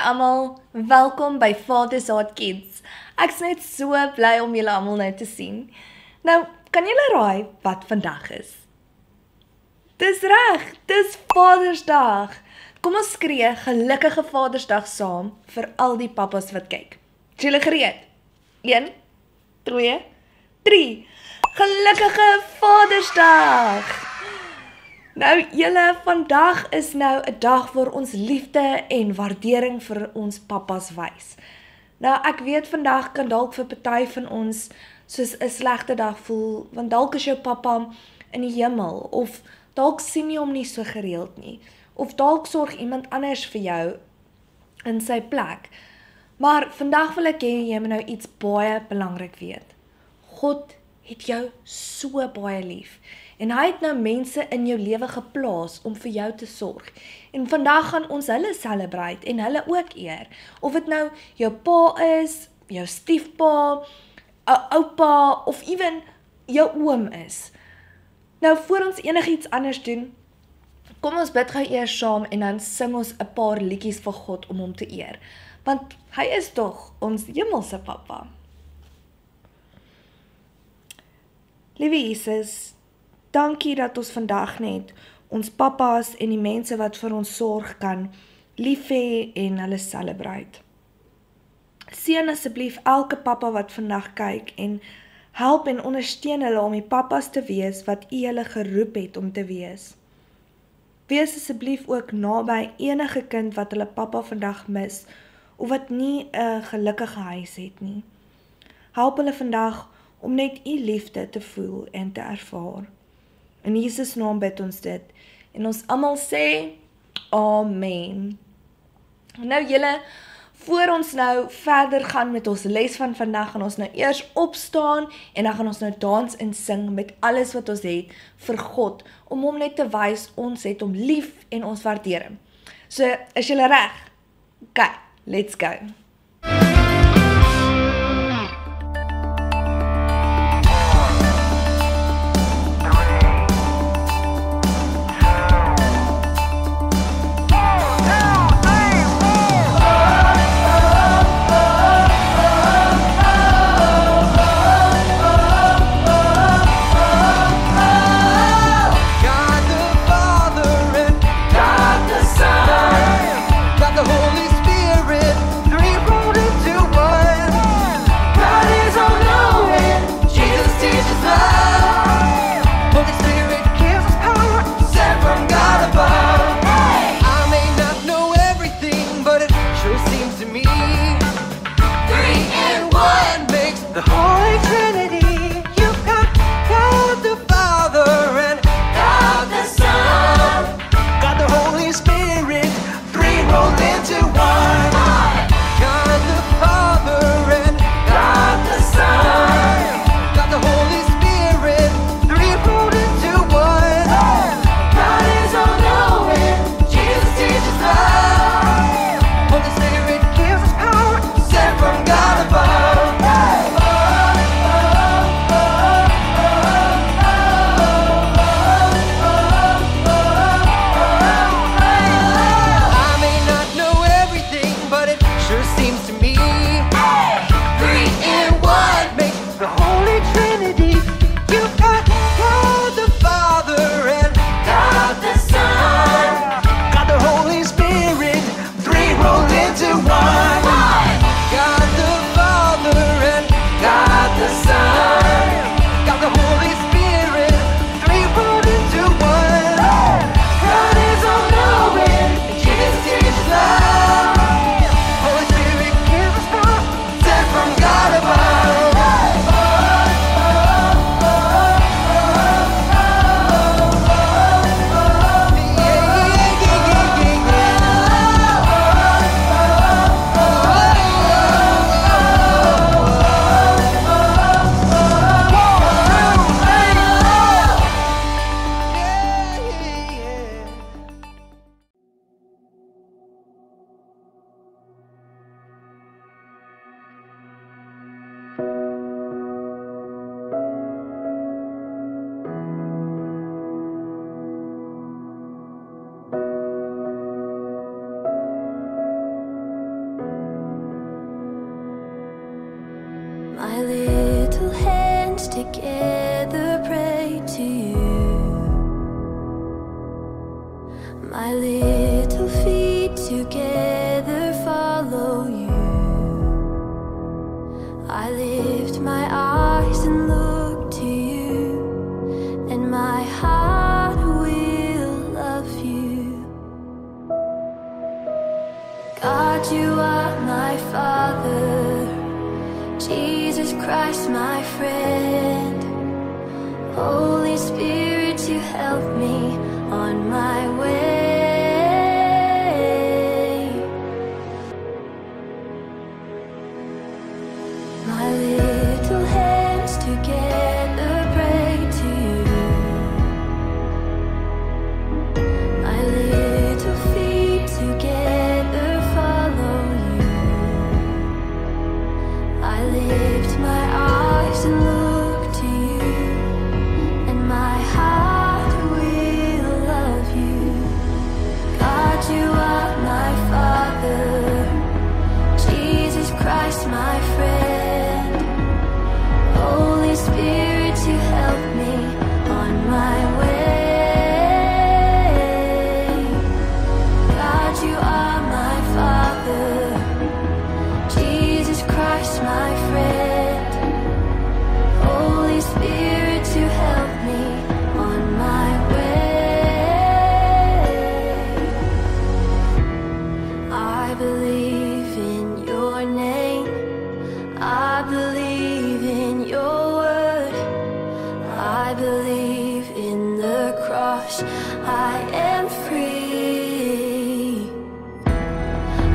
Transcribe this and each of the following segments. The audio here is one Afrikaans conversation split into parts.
almal, welkom by Father's Heart Kids. Ek's net so bly om julle almal nou te sien. Nou, kan julle raai wat vandag is? Dis reg, dis Vadersdag. Kom ons skree gelukkige Vadersdag saam vir al die pappas wat kyk. Is julle gereed? 1, 2, 3. Gelukkige Vadersdag! Nou julle, vandag is nou 'n dag waar ons liefde en waardering vir ons pappas wys. Nou ek weet vandag kan dalk vir party van ons soos 'n slegte dag voel, want dalk is jou pappa in die hemel, of dalk sien jy hom nie so gereeld nie, of dalk sorg iemand anders vir jou in sy plek. Maar vandag wil ek hê jy moet nou iets baie belangrik weet. God het jou so baie lief. En hy het nou mense in jou lewe geplaas om vir jou te sorg. En vandag gaan ons hulle celebrate en hulle ook eer. Of dit nou jou pa is, jou stiefpa, 'n oupa of ewen jou oom is. Nou voor ons enigiets anders doen, kom ons bid gou eers saam en dan sing ons 'n paar liedjies vir God om hom te eer. Want hy is tog ons hemelse pappa. Liewe Jesus, dankie dat ons vandag net ons pappas en die mense wat vir ons sorg kan lief hê en hulle celebrate. Seën asseblief elke pappa wat vandag kyk en help en ondersteun hulle om die pappas te wees wat U hulle geroep het om te wees. Wees asseblief ook naby enige kind wat hulle pappa vandag mis of wat nie 'n gelukkige huis het nie. Help hulle vandag om net U liefde te voel en te ervaar. In Jesus naam bid ons dit, en ons almal sê, Amen. Nou julle, voor ons nou verder gaan met ons les van vandag, gaan ons nou eers opstaan, en dan gaan ons nou dans en sing met alles wat ons het vir God, om hom net te wys, ons het hom lief en ons waardeer hom. So, is julle reg? Okay, let's go. Holy Spirit, 3 my Father, Jesus Christ, my friend. Holy Spirit, you help me on my way. My little hands together pray to you. My little feet together follow you. I lift my eyes and look to you, and my heart will love you. God, you are my Father, Jesus Christ, my friend. Holy Spirit, you help me on my way. God, you are my Father, Jesus Christ, my friend. Holy Spirit, you help me on my way. I believe in your name. I believe in your word. I believe in the cross. I am free.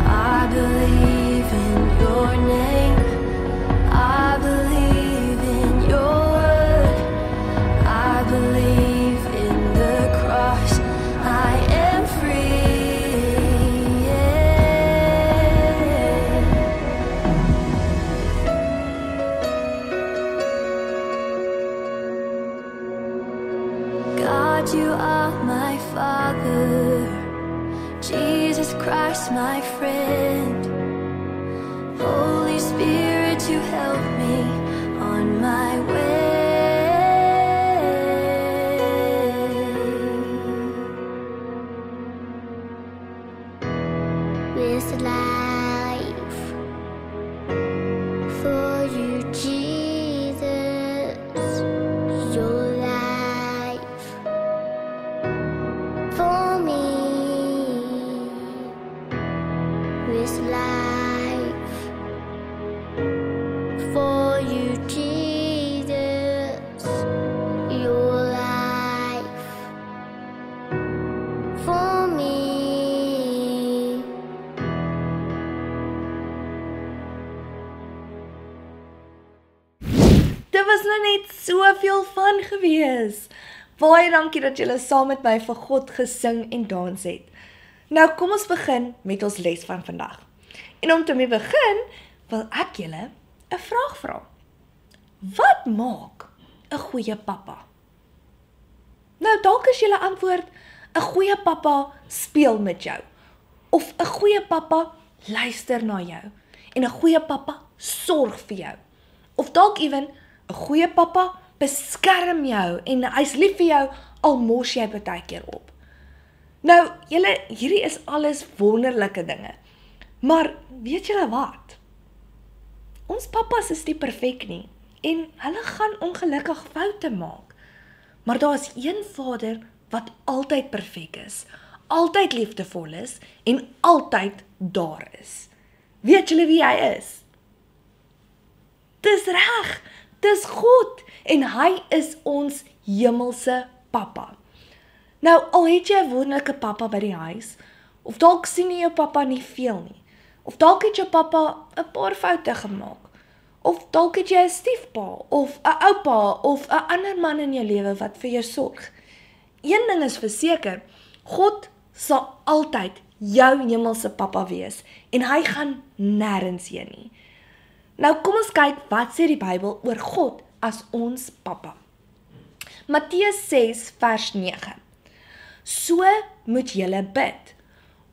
I believe in your name. I believe in your word. I believe in the cross. I am free. Yeah. God, you are my Father, Jesus Christ, my friend. Holy Spirit, you help me on my way. This life for you, Jesus, your life for me. This life for you, Jesus, your life for me. Dit was nou net soveel van gewees. Baie dankie dat julle saam met my vir God gesing en dans het. Nou kom ons begin met ons les van vandag. En om te mee begin, wil ek julle 'n vraag vra. Wat maak 'n goeie pappa? Nou dalk is julle antwoord, 'n goeie pappa speel met jou. Of 'n goeie pappa luister na jou. En 'n goeie pappa sorg vir jou. Of dalk ewen 'n goeie pappa beskerm jou en hy's lief vir jou al mors jy baie keer op. Nou, hierdie is alles wonderlike dinge. Maar weet julle wat? Ons pappas is nie perfek nie en hulle gaan ongelukkig foute maak. Maar daar is een Vader wat altyd perfek is, altyd liefdevol is en altyd daar is. Weet julle wie hy is? Dis reg, dis God en hy is ons hemelse pappa. Nou, al het jy 'n wonderlike pappa by die huis, of dalk sien jy jou pappa nie veel nie, of dalk het jou pappa 'n paar foute gemaak, of dalk het jy 'n stiefpa, of 'n oupa, of 'n ander man in jou lewe wat vir jou sorg. Een ding is verseker, God sal altyd jou hemelse pappa wees, en hy gaan nêrens heen nie. Nou kom ons kyk wat sê die Bybel oor God as ons pappa. Matteus 6 vers 9. So moet julle bid.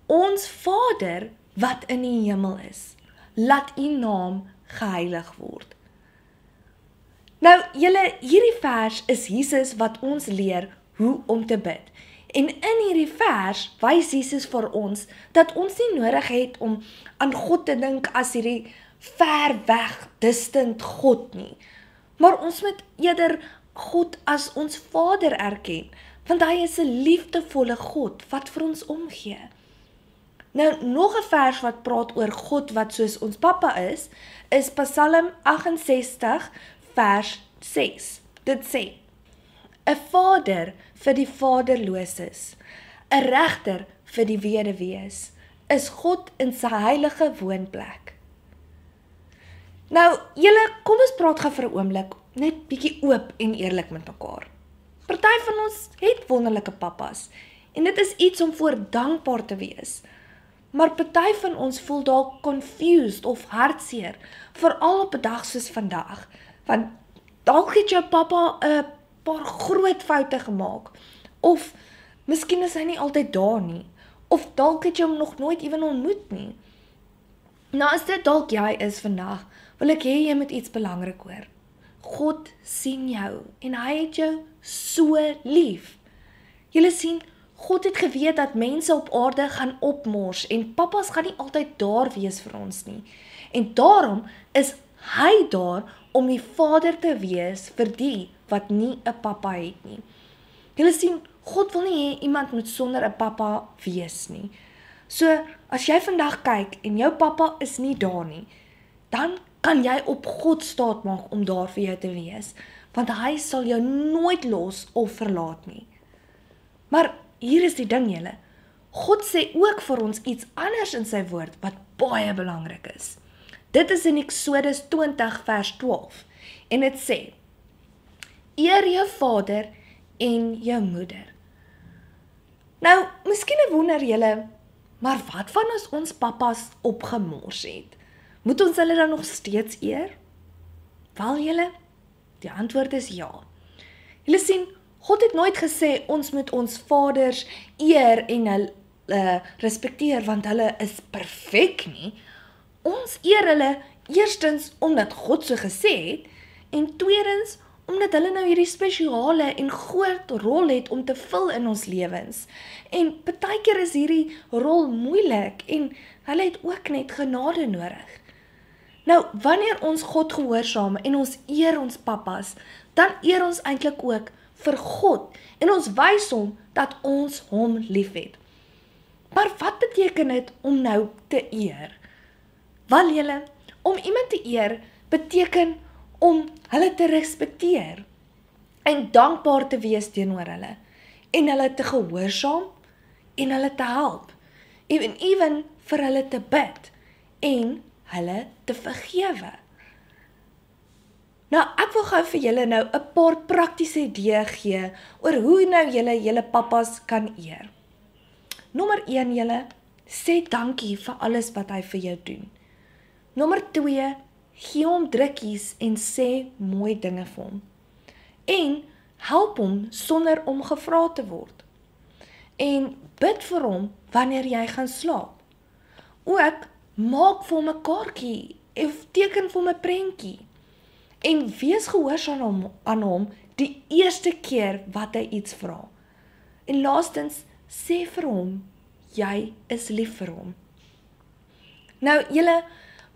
Ons Vader wat in die hemel is, laat u naam geheilig word. Nou hierdie vers is Jesus wat ons leer hoe om te bid. En in hierdie vers wys Jesus vir ons dat ons nie nodig het om aan God te dink as hierdie ver weg, distant God nie. Maar ons moet eerder God as ons Vader erken, want hy is 'n liefdevolle God wat vir ons omgee. Nou, nog 'n vers wat praat oor God wat soos ons pappa is Psalm 68 vers 6. Dit sê: 'n vader vir die vaderloses, 'n regter vir die weduwees, is God in sy heilige woonplek. Nou, julle, kom ons praat gou vir 'n oomblik, net bietjie oop en eerlik met mekaar. Party van ons het wonderlike pappas, en dit is iets om voor dankbaar te wees. Maar party van ons voel dalk confused of hartseer, veral op 'n dag soos vandag, want dalk het jou pappa 'n paar groot foute gemaak, of miskien is hy nie altyd daar nie, of dalk het jy hom nog nooit ewen ontmoet nie. Nou, as dit dalk jy is vandag, wil ek hê jy moet iets belangrik hoor. God sien jou, en hy het jou so lief. Julle sien, God het geweet dat mense op aarde gaan opmors, en pappas gaan nie altyd daar wees vir ons nie. En daarom is hy daar om die vader te wees vir die wat nie 'n pappa het nie. Julle sien, God wil nie hê iemand moet sonder 'n pappa wees nie. So, as jy vandag kyk en jou pappa is nie daar nie, dan kan jy op God staat maak om daar vir jou te wees, want hy sal jou nooit los of verlaat nie. Maar hier is die ding julle, God sê ook vir ons iets anders in sy woord wat baie belangrik is. Dit is in Eksodus 20 vers 12 en dit sê: eer jou vader en jou moeder. Nou, miskien wonder julle, maar wat van as ons pappas opgemors het? Moet ons hulle dan nog steeds eer? Wel julle, die antwoord is ja. Julle sien, God het nooit gesê ons moet ons vaders eer en hulle respekteer want hulle is perfek nie. Ons eer hulle eerstens omdat God so gesê het en tweedens omdat hulle nou hierdie spesiale en groot rol het om te vul in ons lewens. En partykeer is hierdie rol moeilik en hulle het ook net genade nodig. Nou, wanneer ons God gehoorsaam en ons eer ons pappas, dan eer ons eintlik ook vir God en ons wys hom dat ons hom liefhet. Maar wat beteken dit om nou te eer? Wel julle, om iemand te eer beteken om hulle te respekteer en dankbaar te wees teenoor hulle en hulle te gehoorsaam en hulle te help en ewen vir hulle te bid en hulle te vergewe. Nou, ek wil gou vir julle nou 'n paar praktiese ideeë gee oor hoe nou julle pappas kan eer. Nommer 1 julle, sê dankie vir alles wat hy vir jou doen. Nommer 2, gee hom drukkies en sê mooi dinge vir hom. En help hom sonder om gevra te word. En bid vir hom wanneer jy gaan slaap. Ook maak vir hom 'n kaartjie of teken vir hom 'n prentjie. En wees gehoorsaam aan hom die eerste keer wat hy iets vra. En laastens, sê vir hom, jy is lief vir hom. Nou, julle,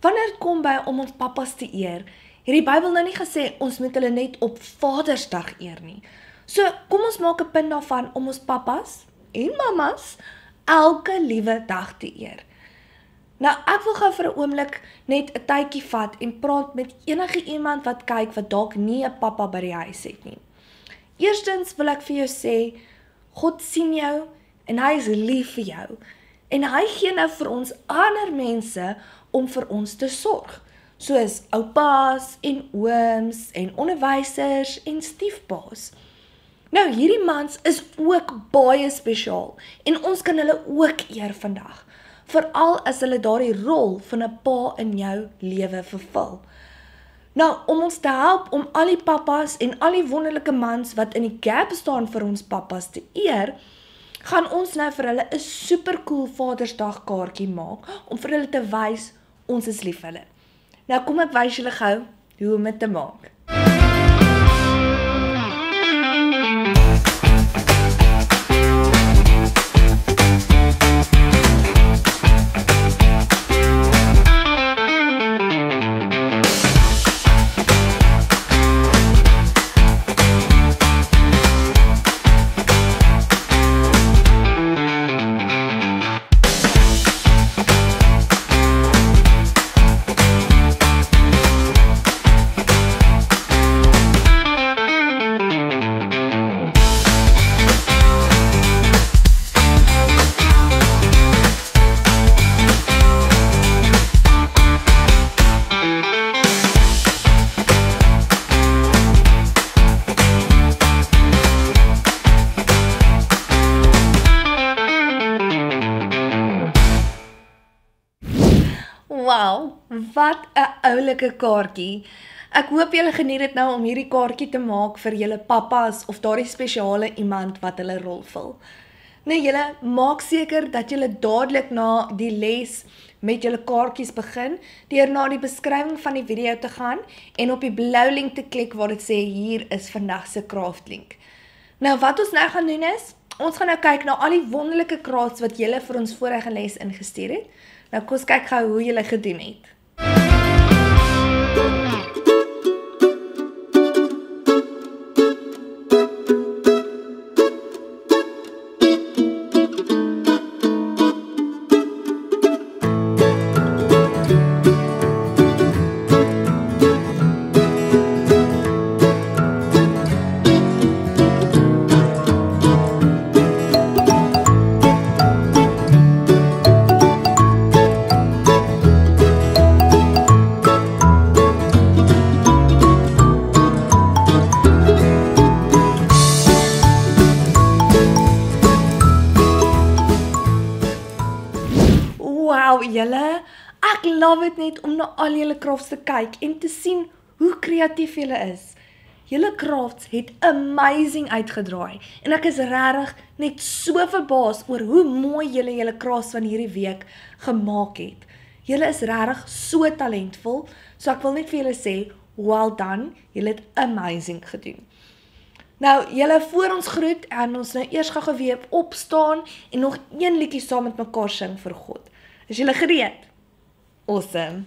wanneer dit kom by om ons pappas te eer, het die Bybel nou nie gesê ons moet hulle net op Vadersdag eer nie. So, kom ons maak 'n punt daarvan om ons pappas en mammas elke liewe dag te eer. Nou, ek wil gou vir 'n oomblik net 'n tydjie vat en praat met enige iemand wat kyk wat dalk nie 'n pappa by die huis het nie. Eerstens wil ek vir jou sê, God sien jou en hy is lief vir jou. En hy gee nou vir ons ander mense om vir ons te sorg, soos oupas en ooms en onderwysers en stiefpaas. Nou, hierdie mans is ook baie spesiaal en ons kan hulle ook eer vandag. Veral as hulle daardie rol van 'n pa in jou lewe vervul. Nou, om ons te help om al die pappas en al die wonderlike mans wat in die gap staan vir ons pappas te eer, gaan ons nou vir hulle 'n supercool Vadersdag kaartjie maak, om vir hulle te wys, ons is lief vir hulle. Nou kom ek wys julle gou hoe om dit te maak. Wow, wat 'n oulike kaartjie. Ek hoop julle geniet dit nou om hierdie kaartjie te maak vir julle pappas of daardie spesiale iemand wat hulle rol vul. Nou julle, maak seker dat julle dadelik na die les met julle kaartjies begin, deur na die beskrywing van die video te gaan en op die blou link te klik waar dit sê hier is vandag se craft link. Nou wat ons nou gaan doen is, ons gaan nou kyk na al die wonderlike crafts wat julle vir ons vorige les ingestuur het. Nou kom ons kyk gou hoe julle gedoen het. Wow, julle, ek love dit net om na al julle crafts te kyk en te sien hoe kreatief julle is. Julle crafts het amazing uitgedraai en ek is regtig net so verbaas oor hoe mooi julle crafts van hierdie week gemaak het. Julle is regtig so talentvol, so ek wil net vir julle sê, well done, julle het amazing gedoen. Nou, julle voor ons groet en ons nou eers gou weer opstaan en nog een liedjie saam met mekaar sing vir God. Is julle gereed? Awesome.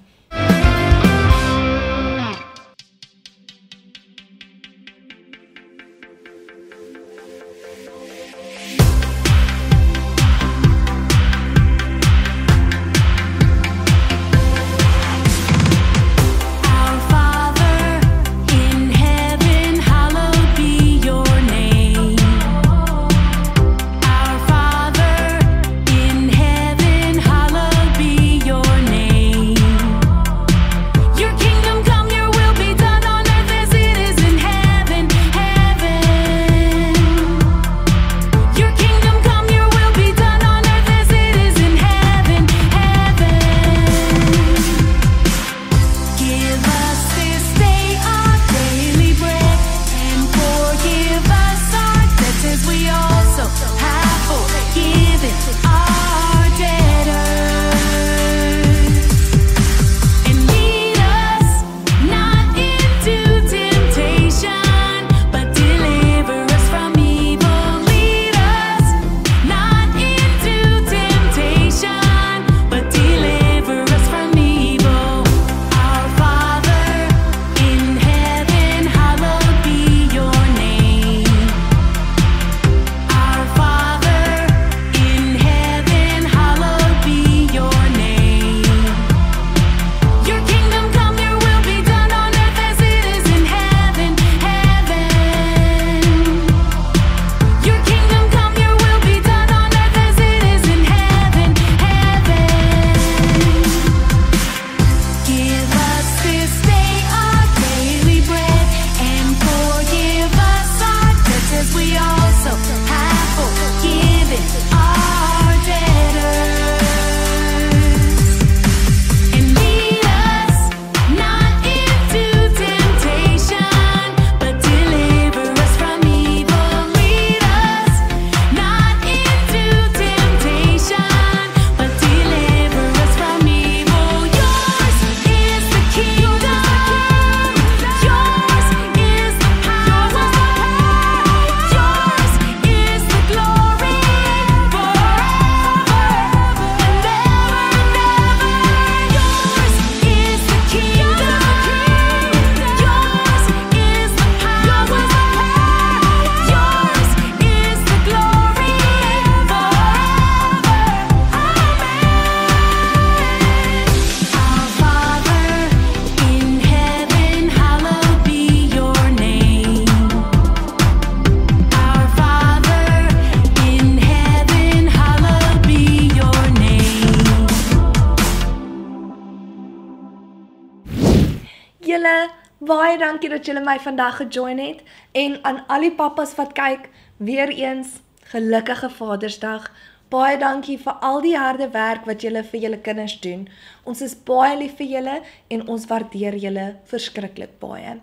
Julle, baie dankie dat julle my vandag gejoin het en aan al die pappas wat kyk, weer eens gelukkige Vadersdag. baie dankie vir al die harde werk wat julle vir julle kinders doen. Ons is baie lief vir julle en ons waardeer julle verskriklik baie.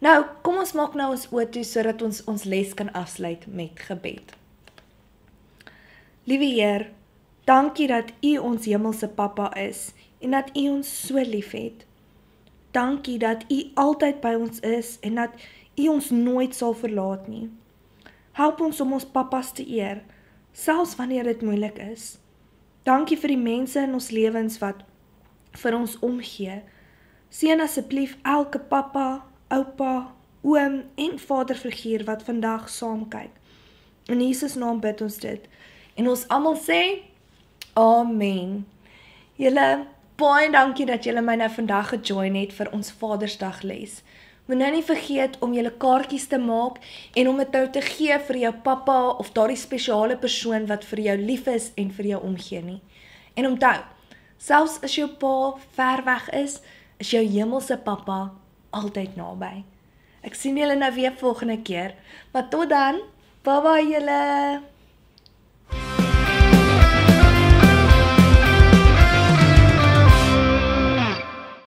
Nou, kom ons maak nou ons oë toe sodat ons ons les kan afsluit met gebed. Liewe Heer, dankie dat U ons hemelse Pappa is en dat U ons so lief het. Dankie dat U altyd by ons is en dat U ons nooit sal verlaat nie. Help ons om ons pappas te eer, selfs wanneer dit moeilik is. Dankie vir die mense in ons lewens wat vir ons omgee. Seën asseblief elke pappa, oupa, oom en vaderfiguur wat vandag saam kyk. In Jesus naam bid ons dit. En ons almal sê, Amen. Julle, baie dankie dat julle my nou vandag gejoin het vir ons Vadersdag les. Moet nou nie vergeet om julle kaartjies te maak en om dit nou te gee vir jou pappa of daardie spesiale persoon wat vir jou lief is en vir jou omgee nie. En onthou, selfs as jou pa ver weg is jou hemelse pappa altyd naby. Ek sien julle nou weer volgende keer, maar tot dan, bye bye julle!